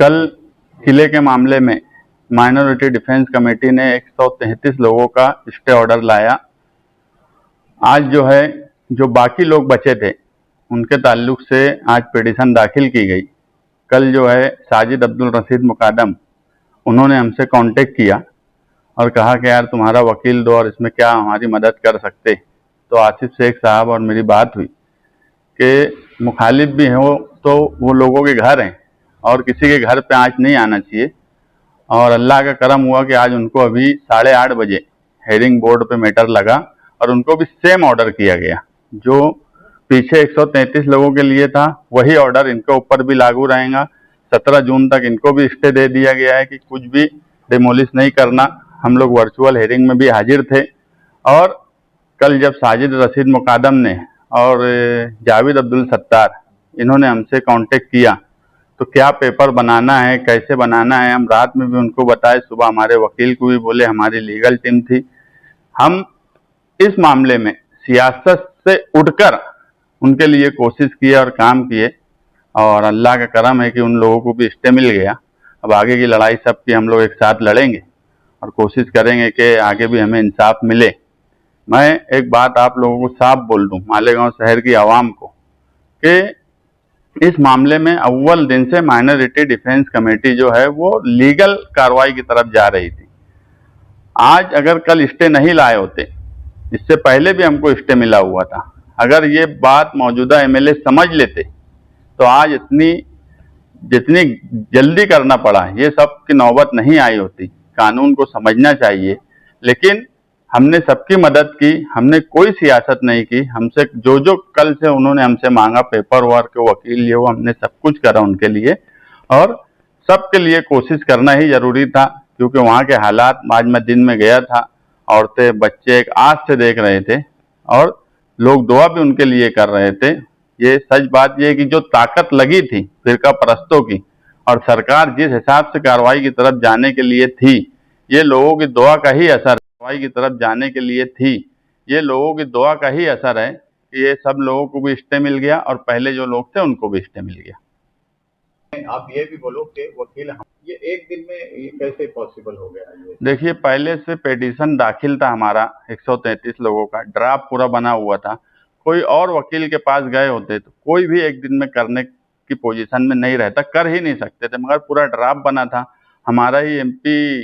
कल किले के मामले में माइनॉरिटी डिफेंस कमेटी ने 133 लोगों का स्टे ऑर्डर लाया। आज जो है, जो बाकी लोग बचे थे उनके ताल्लुक से आज पिटीशन दाखिल की गई। कल जो है साजिद अब्दुल रशीद मुकादम, उन्होंने हमसे कांटेक्ट किया और कहा कि यार तुम्हारा वकील दो और इसमें क्या हमारी मदद कर सकते। तो आसिफ शेख साहब और मेरी बात हुई कि मुखालिफ भी हो तो वो लोगों के घर हैं और किसी के घर पे आज नहीं आना चाहिए। और अल्लाह का करम हुआ कि आज उनको अभी 8:30 बजे हेयरिंग बोर्ड पे मैटर लगा और उनको भी सेम ऑर्डर किया गया। जो पीछे 133 लोगों के लिए था वही ऑर्डर इनके ऊपर भी लागू रहेगा। 17 जून तक इनको भी स्टे दे दिया गया है कि कुछ भी डिमोलिश नहीं करना। हम लोग वर्चुअल हेयरिंग में भी हाजिर थे और कल जब साजिद रशीद मुकादम ने और जावेद अब्दुल सत्तार इन्होंने हमसे कांटेक्ट किया तो क्या पेपर बनाना है, कैसे बनाना है, हम रात में भी उनको बताए, सुबह हमारे वकील को भी बोले, हमारी लीगल टीम थी। हम इस मामले में सियासत से उठकर उनके लिए कोशिश किए और काम किए और अल्लाह का करम है कि उन लोगों को भी स्टे मिल गया। अब आगे की लड़ाई सबकी हम लोग एक साथ लड़ेंगे और कोशिश करेंगे कि आगे भी हमें इंसाफ मिले। मैं एक बात आप लोगों को साफ बोल दूं, मालेगांव शहर की आवाम को, कि इस मामले में अव्वल दिन से माइनॉरिटी डिफेंस कमेटी जो है वो लीगल कार्रवाई की तरफ जा रही थी। आज अगर कल स्टे नहीं लाए होते, इससे पहले भी हमको स्टे मिला हुआ था, अगर ये बात मौजूदा एमएलए समझ लेते तो आज जितनी जल्दी करना पड़ा ये सब की नौबत नहीं आई होती। कानून को समझना चाहिए, लेकिन हमने सबकी मदद की, हमने कोई सियासत नहीं की। हमसे जो कल से उन्होंने हमसे मांगा, पेपर वर्क, वकील, ये वो हमने सब कुछ करा उनके लिए और सबके लिए कोशिश करना ही जरूरी था, क्योंकि वहाँ के हालात, आज मैं दिन में गया था, औरतें बच्चे एक आस से देख रहे थे और लोग दुआ भी उनके लिए कर रहे थे। ये सच बात ये है कि जो ताकत लगी थी फिरका परस्तों की और सरकार जिस हिसाब से कार्रवाई की तरफ जाने के लिए थी, ये लोगों की दुआ का ही असर, कार्रवाई की तरफ जाने के लिए थी, ये लोगों की दुआ का ही असर है कि ये सब लोगों को भी स्टे मिल गया और पहले जो लोग थे उनको भी स्टे मिल गया। आप ये भी बोलो कि वकील ये एक दिन में ये कैसे पॉसिबल हो गया? ये देखिए, पहले से पिटीशन दाखिल था हमारा 133 लोगों का, ड्राफ्ट पूरा बना हुआ था। कोई और वकील के पास गए होते तो कोई भी एक दिन में करने की पोजीशन में नहीं रहता, कर ही नहीं सकते थे, मगर पूरा ड्राफ्ट बना था। हमारा ही एमपी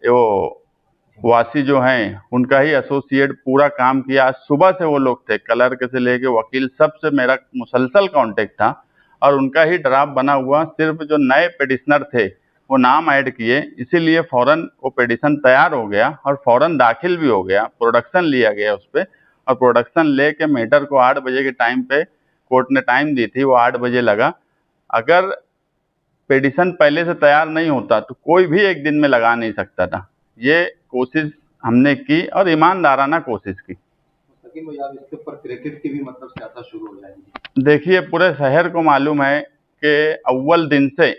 वो वासी जो हैं उनका ही एसोसिएट पूरा काम किया। आज सुबह से वो लोग थे, क्लर्क से लेके वकील, सबसे मेरा मुसलसल कांटेक्ट था और उनका ही ड्राफ्ट बना हुआ। सिर्फ जो नए पिटिशनर थे वो नाम ऐड किए, इसीलिए फौरन वो पिटिशन तैयार हो गया और फौरन दाखिल भी हो गया। प्रोडक्शन लिया गया उस पर और प्रोडक्शन लेके मैटर को 8 बजे के टाइम पे कोर्ट ने टाइम दी थी, वो 8 बजे लगा। अगर पिटिशन पहले से तैयार नहीं होता तो कोई भी एक दिन में लगा नहीं सकता था। ये कोशिश हमने की और ईमानदाराना कोशिश की। इसके ऊपर क्रिकेट की भी मतलब सियासत शुरू हो जाएगी। देखिए, पूरे शहर को मालूम है कि अव्वल दिन से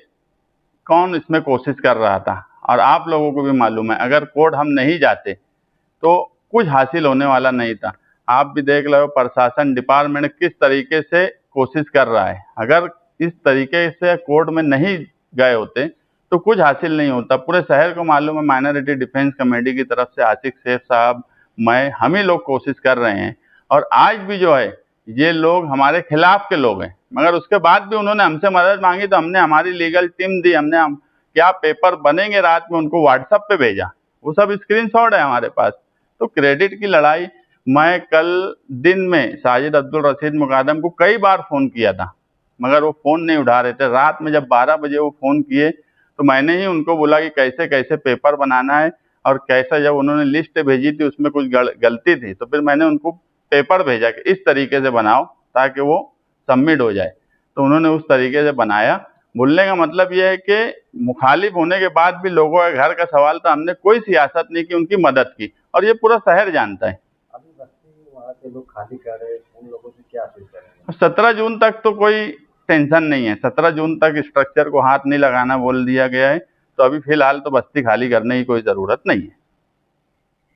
कौन इसमें कोशिश कर रहा था और आप लोगों को भी मालूम है, अगर कोर्ट हम नहीं जाते तो कुछ हासिल होने वाला नहीं था। आप भी देख लो प्रशासन डिपार्टमेंट किस तरीके से कोशिश कर रहा है। अगर इस तरीके से कोर्ट में नहीं गए होते तो कुछ हासिल नहीं होता। पूरे शहर को मालूम है, माइनॉरिटी डिफेंस कमेटी की तरफ से आसिफ शेख साहब, मैं, हम ही लोग कोशिश कर रहे हैं और आज भी जो है ये लोग हमारे खिलाफ के लोग हैं, मगर उसके बाद भी उन्होंने हमसे मदद मांगी तो हमने हमारी लीगल टीम दी। हमने क्या पेपर बनेंगे रात में उनको व्हाट्सएप पे भेजा, वो सब स्क्रीनशॉट है हमारे पास। तो क्रेडिट की लड़ाई, मैं कल दिन में साजिद अब्दुल रशीद मुकादम को कई बार फ़ोन किया था मगर वो फ़ोन नहीं उठा रहे थे। रात में जब 12 बजे वो फ़ोन किए तो मैंने ही उनको बोला कि कैसे कैसे पेपर बनाना है और कैसा, जब उन्होंने लिस्ट भेजी थी उसमें कुछ गलती थी तो फिर मैंने उनको पेपर भेजा कि इस तरीके से बनाओ ताकि वो सबमिट हो जाए। तो उन्होंने उस तरीके से बनाया। बोलने का मतलब ये है कि मुखालिफ होने के बाद भी लोगों के घर का सवाल था, हमने कोई सियासत नहीं की, उनकी मदद की और ये पूरा शहर जानता है। अभी बस्ती वहाँ के लोग खाली कर रहे हैं, उन लोगों से क्या अपील करेंगे? 17 जून तक तो कोई टेंशन नहीं है। 17 जून तक स्ट्रक्चर को हाथ नहीं लगाना बोल दिया गया है, तो अभी फिलहाल तो बस्ती खाली करने की कोई ज़रूरत नहीं है।